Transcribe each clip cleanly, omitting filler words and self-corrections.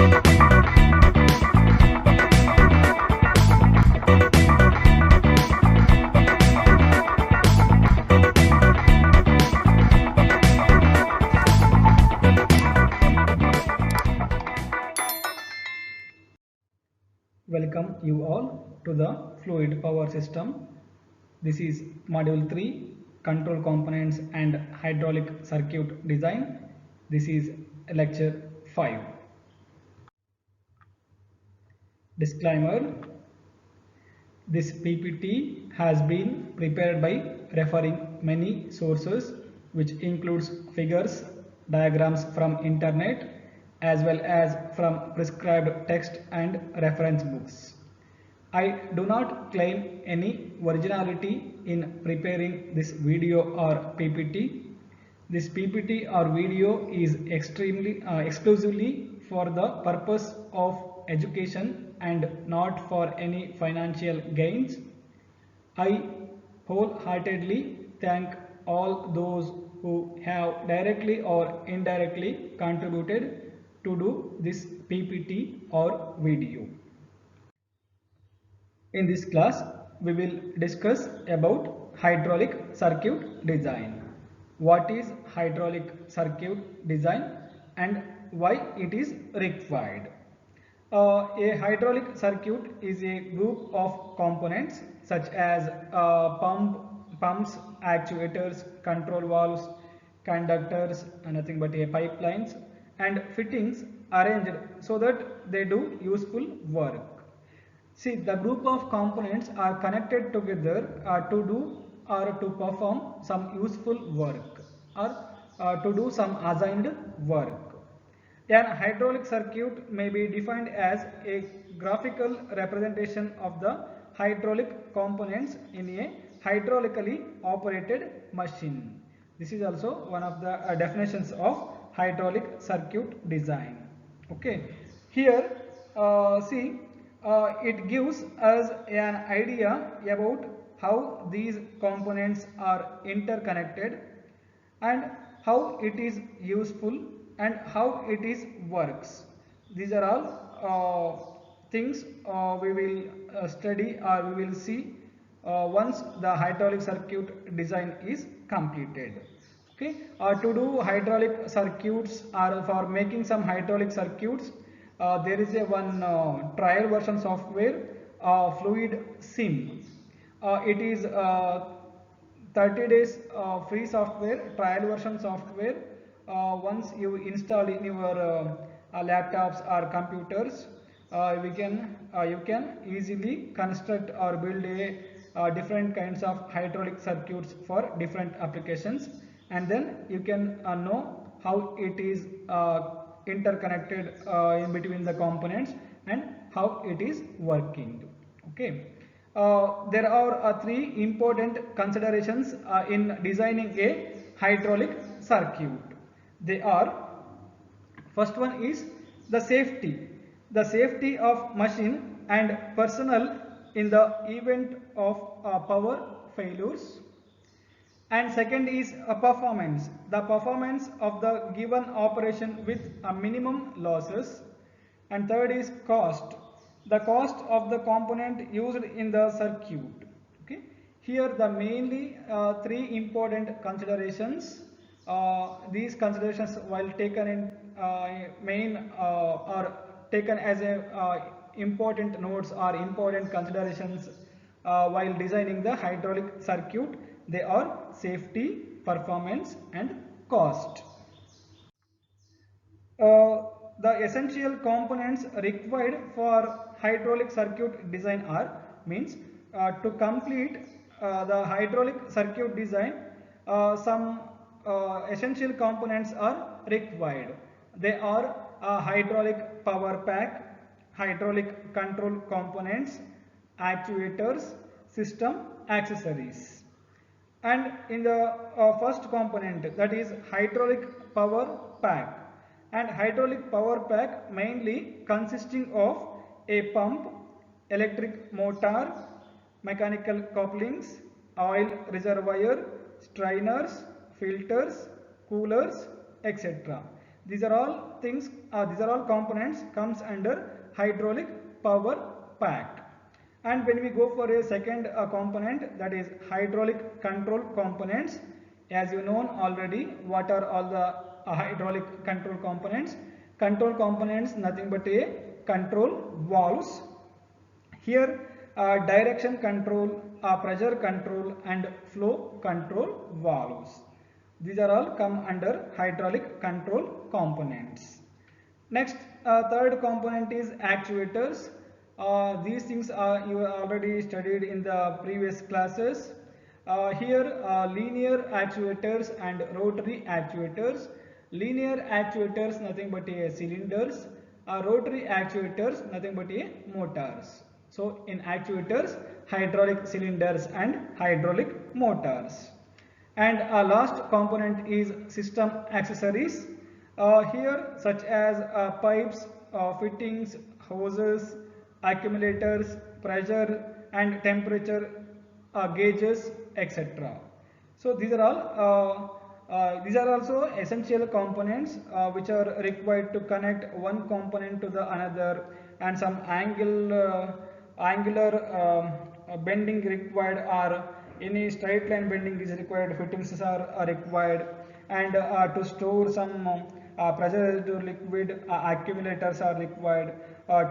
Welcome you all to the fluid power system. This is module 3, control components and hydraulic circuit design. This is lecture 5. Disclaimer: this PPT has been prepared by referring many sources, which includes figures, diagrams from internet as well as from prescribed text and reference books. I do not claim any originality in preparing this video or PPT. This PPT or video is exclusively for the purpose of education and not for any financial gains. I wholeheartedly thank all those who have directly or indirectly contributed to do this PPT or video. In this class, we will discuss about hydraulic circuit design. What is hydraulic circuit design and why it is required? A hydraulic circuit is a group of components such as pumps, actuators, control valves, conductors, nothing but a pipelines, and fittings arranged so that they do useful work. See, the group of components are connected together to do or to perform some useful work or to do some assigned work. An hydraulic circuit may be defined as a graphical representation of the hydraulic components in a hydraulically operated machine. This is also one of the definitions of hydraulic circuit design. Okay, here see, it gives us an idea about how these components are interconnected and how it is useful and how it is works. These are all things we will study or we will see once the hydraulic circuit design is completed. Okay, to do hydraulic circuits or for making some hydraulic circuits, there is a one trial version software, Fluid Sim. It is 30 days free software, trial version software. Once you install in your laptops or computers, you can easily construct or build a different kinds of hydraulic circuits for different applications, and then you can know how it is interconnected in between the components and how it is working. Okay. There are three important considerations in designing a hydraulic circuit. They are: first one is the safety of machine and personnel in the event of power failures. And second is the performance of the given operation with a minimum losses. And third is the cost of the component used in the circuit. Okay, here the mainly three important considerations. These considerations, while taken in main or taken as a important notes or important considerations while designing the hydraulic circuit, they are safety, performance and cost. The essential components required for hydraulic circuit design are means to complete the hydraulic circuit design, some essential components are required. They are hydraulic power pack, hydraulic control components, actuators, system accessories. And in the first component, that is hydraulic power pack, and hydraulic power pack mainly consisting of a pump, electric motor, mechanical couplings, oil reservoir, strainers, filters, coolers, etc. These are all things, these are all components comes under hydraulic power pack. And when we go for a second component, that is hydraulic control components, as you know already what are all the hydraulic control components. Control components nothing but a control valves. Here direction control, pressure control and flow control valves. These are all come under hydraulic control components. Next, third component is actuators. These things you already studied in the previous classes. Here linear actuators and rotary actuators. Linear actuators nothing but a cylinders. Rotary actuators nothing but a motors. So in actuators, hydraulic cylinders and hydraulic motors. And last component is system accessories. Here such as pipes, fittings, hoses, accumulators, pressure and temperature gauges, etc. So these are all these are also essential components which are required to connect one component to the another, and some angular bending required, or any straight line bending is required, fittings are required, and to store some pressure liquid accumulators are required,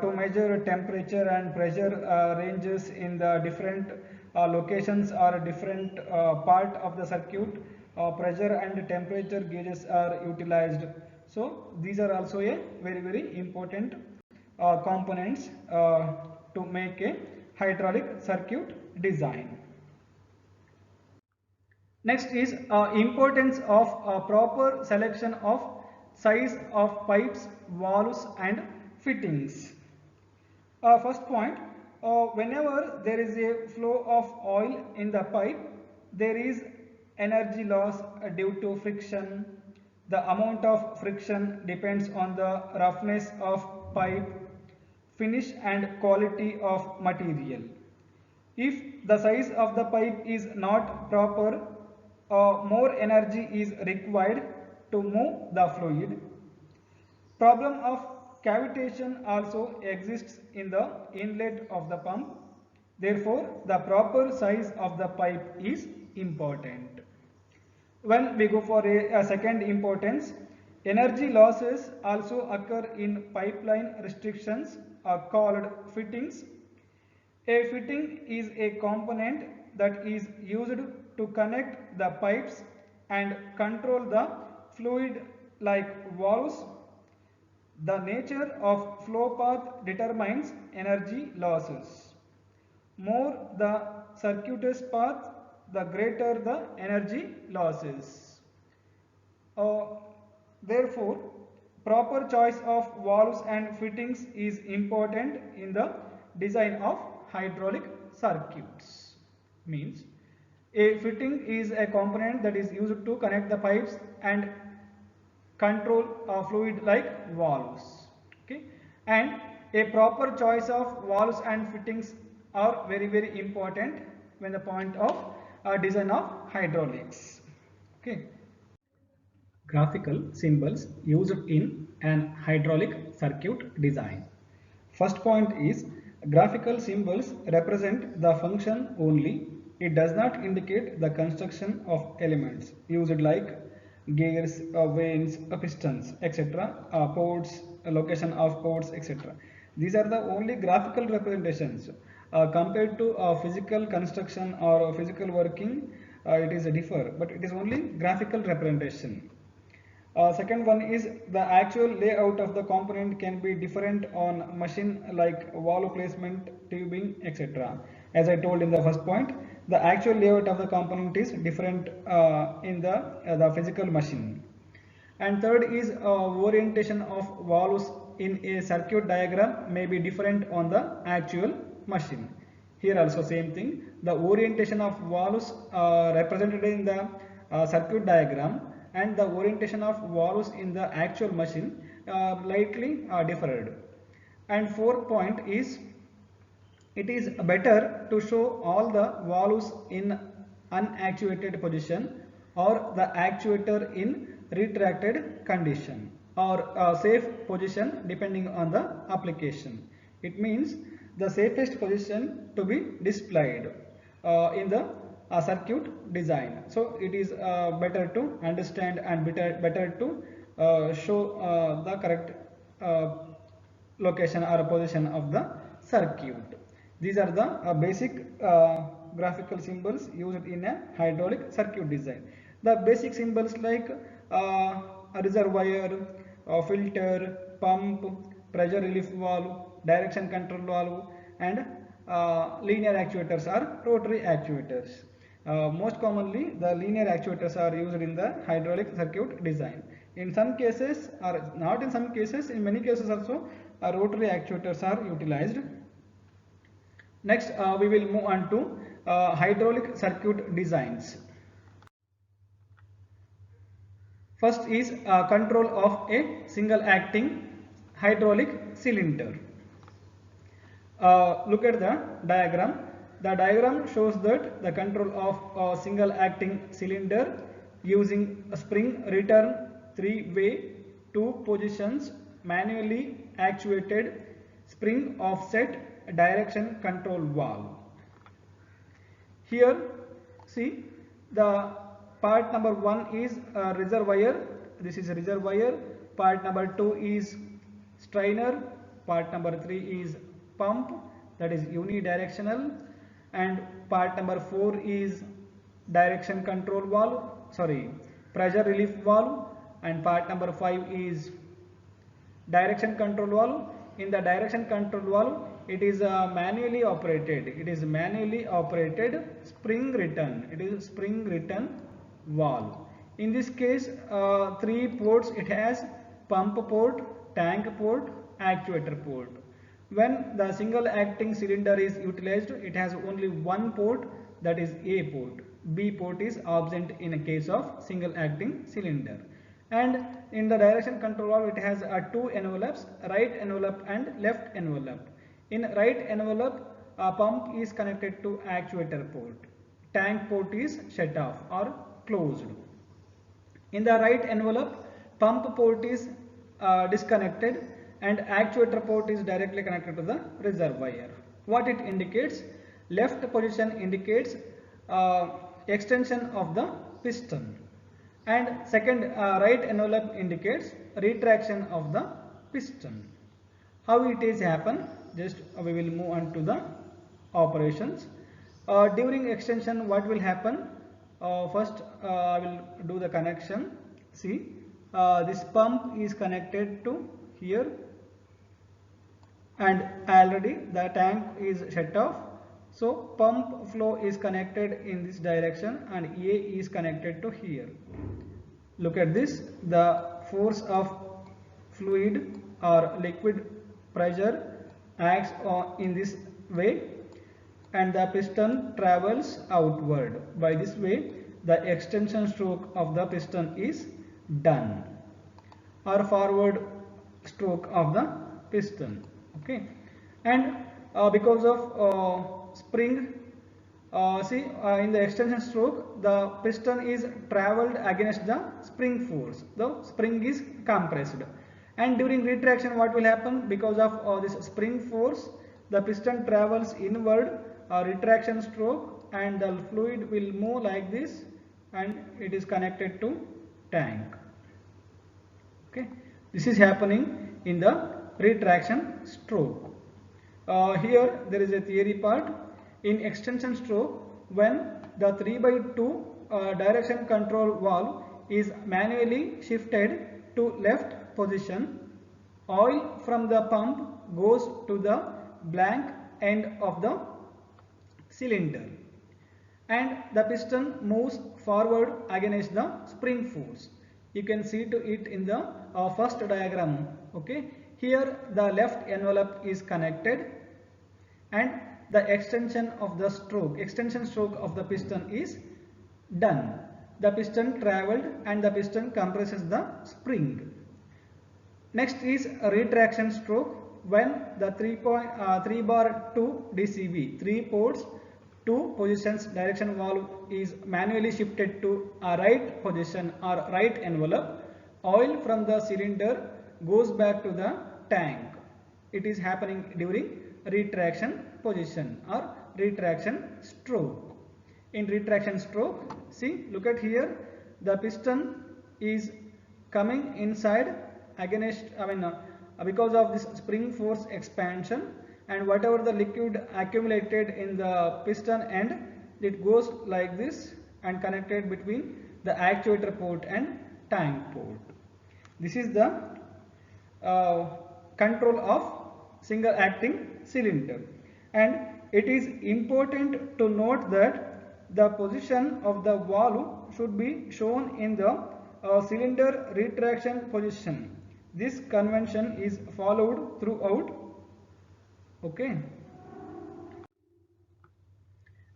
to measure temperature and pressure ranges in the different locations or different part of the circuit, pressure and temperature gauges are utilized. So these are also a very important components to make a hydraulic circuit design. Next is importance of proper selection of size of pipes, valves and fittings. First point, whenever there is a flow of oil in the pipe, there is energy loss due to friction. The amount of friction depends on the roughness of pipe, finish and quality of material. If the size of the pipe is not proper, more energy is required to move the fluid. Problem of cavitation also exists in the inlet of the pump. Therefore, the proper size of the pipe is important. When we go for a second importance, energy losses also occur in pipeline restrictions called fittings. A fitting is a component that is used to connect the pipes and control the fluid like valves. The nature of flow path determines energy losses. More the circuitous path, the greater the energy losses. Therefore, proper choice of valves and fittings is important in the design of hydraulic circuits. Means a fitting is a component that is used to connect the pipes and control fluid like valves. Okay, and a proper choice of valves and fittings are very important when the point of design of hydraulics. Okay. Graphical symbols used in an hydraulic circuit design. First point is, graphical symbols represent the function only. It does not indicate the construction of elements used like gears, vanes, pistons, etc., ports, location of ports, etc. These are the only graphical representations. Compared to physical construction or physical working, it is a differ, but it is only graphical representation. Second one is, the actual layout of the component can be different on machine like valve placement, tubing, etc. As I told in the first point, the actual layout of the component is different in the physical machine. And third is orientation of valves in a circuit diagram may be different on the actual machine. Here also same thing, the orientation of valves represented in the circuit diagram and the orientation of valves in the actual machine lightly differed. And fourth point is, it is better to show all the valves in unactuated position or the actuator in retracted condition. or safe position depending on the application. It means the safest position to be displayed in the circuit design. So it is better to understand and better to show the correct location or position of the circuit. These are the basic graphical symbols used in a hydraulic circuit design. The basic symbols like a reservoir, filter, pump, pressure relief valve, direction control valve, and linear actuators are rotary actuators. Most commonly, the linear actuators are used in the hydraulic circuit design. In some cases, or not in some cases, in many cases also, rotary actuators are utilized. Next, we will move on to hydraulic circuit designs. First is control of a single acting hydraulic cylinder. Look at the diagram. The diagram shows that the control of a single acting cylinder using a spring return 3-way 2 positions manually actuated spring offset direction control valve. Here see the part number 1 is reservoir. This is reservoir. Part number 2 is strainer. Part number 3 is pump, that is unidirectional, and part number 4 is direction control valve, pressure relief valve, and part number 5 is direction control valve. In the direction control valve, it is manually operated. It is manually operated spring return. It is spring return valve. In this case, 3 ports it has: pump port, tank port, actuator port. When the single acting cylinder is utilized, it has only one port, that is A port. B port is absent in a case of single acting cylinder. And in the direction control valve, it has two envelopes, right envelope and left envelope. In right envelope, a pump is connected to actuator port. Tank port is shut off or closed. In the right envelope, pump port is disconnected and actuator port is directly connected to the reservoir. What it indicates? Left position indicates extension of the piston, and second right envelope indicates retraction of the piston. How it is happen? Just we will move on to the operations. During extension, what will happen? First I will do the connection. See, this pump is connected to here, and already the tank is shut off. So pump flow is connected in this direction and A is connected to here. Look at this. The force of fluid or liquid pressure acts in this way, and the piston travels outward. By this way, the extension stroke of the piston is done, or forward stroke of the piston. Okay, and because of spring, in the extension stroke, the piston is traveled against the spring force. The spring is compressed, and during retraction, what will happen? Because of this spring force, the piston travels inward, retraction stroke, and the fluid will move like this, and it is connected to tank. Okay, this is happening in the retraction stroke. Here there is a theory part. In extension stroke, when the 3/2 direction control valve is manually shifted to left position, oil from the pump goes to the blank end of the cylinder, and the piston moves forward against the spring force. You can see to it in the first diagram. Okay, here the left envelope is connected, and the extension stroke of the piston is done. The piston traveled and the piston compresses the spring. Next is a retraction stroke, when the 3/2 DCV, 3 ports 2 positions direction valve is manually shifted to a right position or right envelope. oil from the cylinder goes back to the tank. It is happening during retraction position or retraction stroke. In retraction stroke, see, look at here, the piston is coming inside against, because of this spring force expansion, and whatever the liquid accumulated in the piston end, it goes like this and connected between the actuator port and tank port. This is the control of single acting cylinder, and it is important to note that the position of the valve should be shown in the cylinder retraction position. This convention is followed throughout. Okay.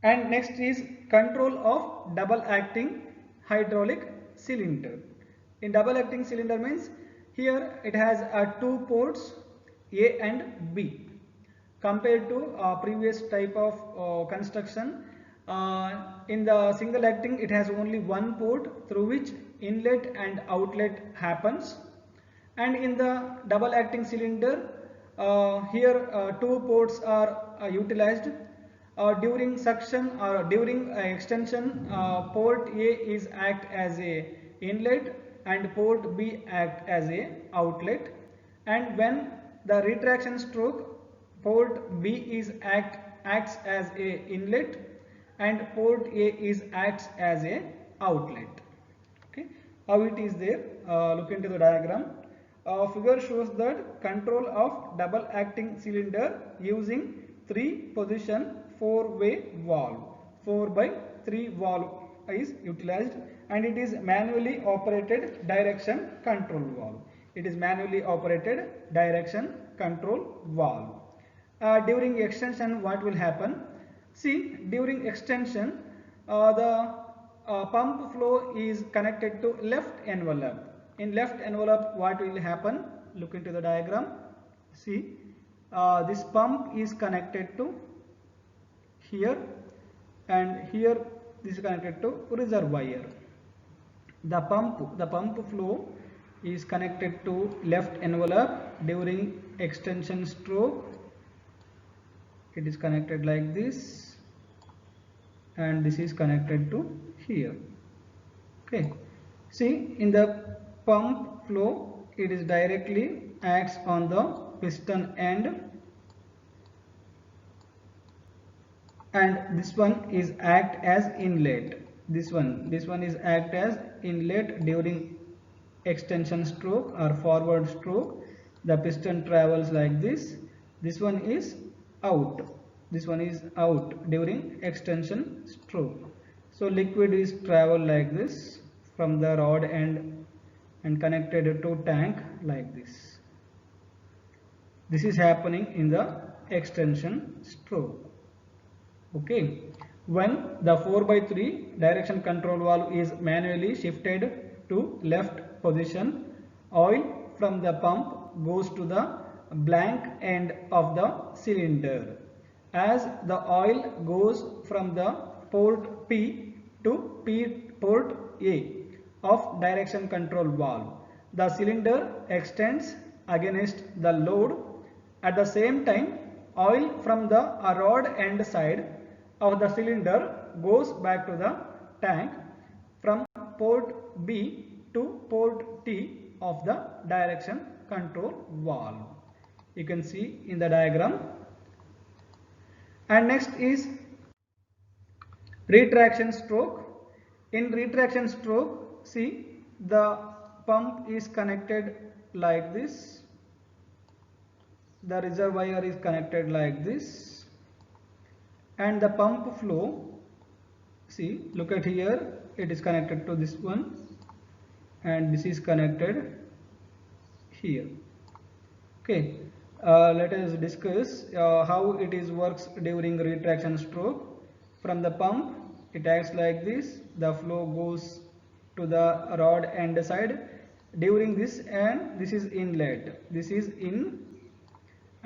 And next is control of double acting hydraulic cylinder. In double acting cylinder means here it has two ports A and B. Compared to previous type of construction, in the single acting it has only one port through which inlet and outlet happens, and in the double acting cylinder here two ports are utilized. During suction or during extension, port A is act as a inlet and port B act as a outlet, and when the retraction stroke, port B is acts as a inlet and port A is acts as a outlet. Okay, how it is there? Look into the diagram. Figure shows that control of double acting cylinder using 3-position 4-way valve. 4x3 valve is utilized, and it is manually operated direction control valve. It is manually operated direction control valve. During extension, what will happen? See, during extension, the pump flow is connected to left envelope. In left envelope, what will happen? Look into the diagram. See, this pump is connected to here, and here this is connected to reservoir. The pump flow is connected to left envelope during extension stroke. It is connected like this, and this is connected to here. Okay, see, in the pump flow it is directly acts on the piston end, and this one is act as inlet. This one is act as inlet during extension stroke or forward stroke. The piston travels like this. This one is out. This one is out during extension stroke. So liquid is travel like this from the rod end and connected to tank like this. This is happening in the extension stroke. Okay, when the 4x3 direction control valve is manually shifted to left position, oil from the pump goes to the blank end of the cylinder. As the oil goes from the port P to port A of direction control valve, the cylinder extends against the load. At the same time, oil from the rod end side of the cylinder goes back to the tank from port B to port T of the direction control valve. You can see in the diagram. And next is retraction stroke. In retraction stroke, see, the pump is connected like this. The reservoir is connected like this, and the pump flow, see, look at here, it is connected to this one, and this is connected here. Okay, let us discuss how it is works during retraction stroke. From the pump, it acts like this. The flow goes to the rod end side. During this, and this is inlet, this is in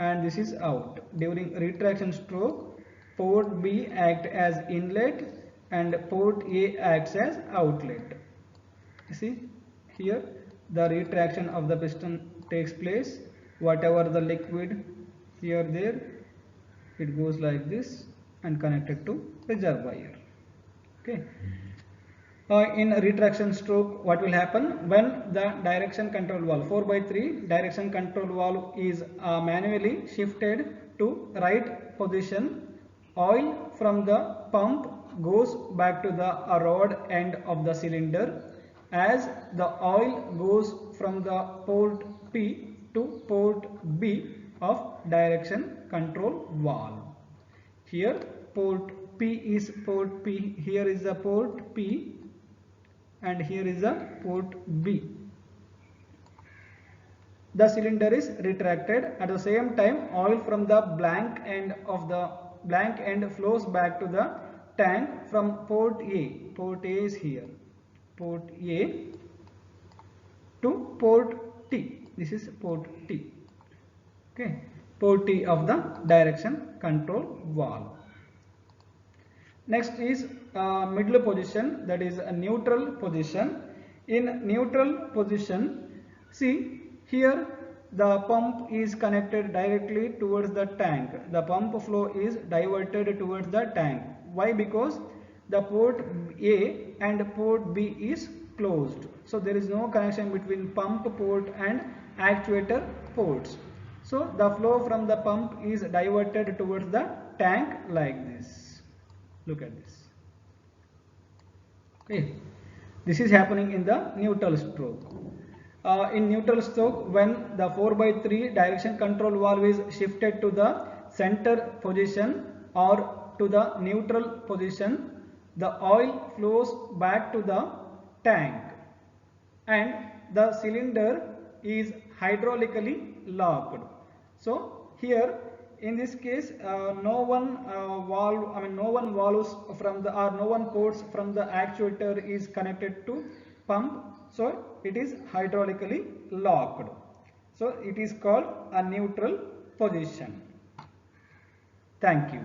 and this is out. During retraction stroke, port B acts as inlet and port A acts as outlet. You see here, the retraction of the piston takes place. Whatever the liquid here there, it goes like this and connected to reservoir. Okay. In retraction stroke, what will happen when the direction control valve 4/3 direction control valve is manually shifted to right position? Oil from the pump goes back to the rod end of the cylinder. As the oil goes from the port P to port B of direction control valve. Here port P is port P, here is the port P, and here is the port B. The cylinder is retracted. At the same time, oil from the blank end flows back to the tank from port A. Port A is here. Port A to port T. This is port T. Okay. Port T of the direction control valve. Next is middle position, that is a neutral position. In neutral position, see here the pump is connected directly towards the tank. The pump flow is diverted towards the tank. Why? Because the port A and port B is closed. So there is no connection between pump port and actuator ports. So the flow from the pump is diverted towards the tank like this. Look at this. Okay. This is happening in the neutral stroke. In neutral stroke, when the 4/3 direction control valve is shifted to the center position or to the neutral position, the oil flows back to the tank and the cylinder is hydraulically locked. So here in this case, no one valves from the no one ports from the actuator is connected to pump, so it is hydraulically locked. So it is called a neutral position. Thank you.